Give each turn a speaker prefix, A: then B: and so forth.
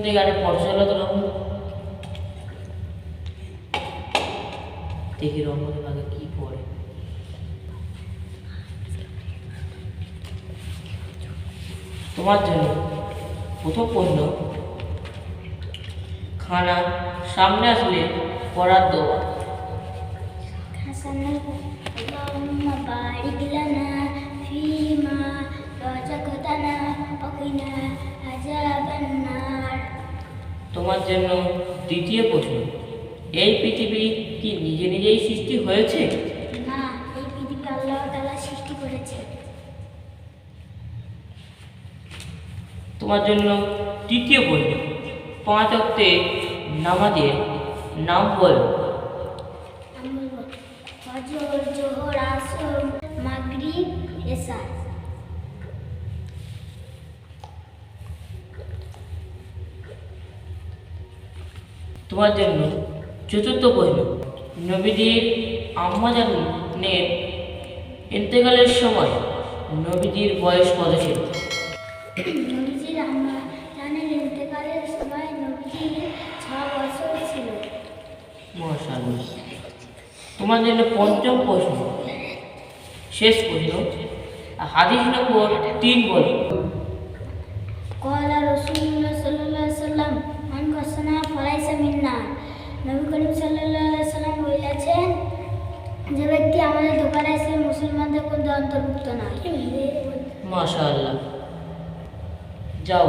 A: দেখি আরে পড়াশোনা তো রকম দেখি রকমের আগে কি পড়ে। তোমার জন্য প্রথম প্রশ্ন, খানা সামনে আসলে পড়ার দোয়া।
B: اللهم بارك لنا فيما رزقتنا وقنا عذاب النار।
A: তোমার জন্য দ্বিতীয় প্রশ্ন, এই পৃথিবী কি নিজে নিজেই সৃষ্টি হয়েছে?
B: না, এই পৃথিবী আল্লাহ তাআলা সৃষ্টি করেছে।
A: তোমার জন্য তৃতীয় প্রশ্ন, 5 ওয়াক্তে নামাজের নাম বলো।
B: আমি বলবো ফজর, জোহর, আসর, মাগরিব, এশা।
A: তোমার জন্য চতুর্থ প্রশ্ন, নবীজির আম্মাজানের ইন্তেকালের সময় নবীজির বয়স কত ছিল?
B: নবীজির আম্মা জানের ইন্তেকালের সময় নবীজির 6 বছর ছিল।
A: মাশাআল্লাহ। তোমার জন্য পঞ্চম প্রশ্ন, শেষ প্রশ্ন, হাদিস নম্বর 3 বলো।
B: قال رسول الله صلى الله عليه وسلم মান কাসানা ফালাইসা মিন্না। নবী করিম সাল্লাল্লাহু আলাইহি ওয়াসাল্লাম বলেছেন, যে ব্যক্তি আমাদের দোকানে এসে মুসলমানদের মধ্যে অন্তর্ভুক্ত নয়।
A: মাশাআল্লাহ। যাও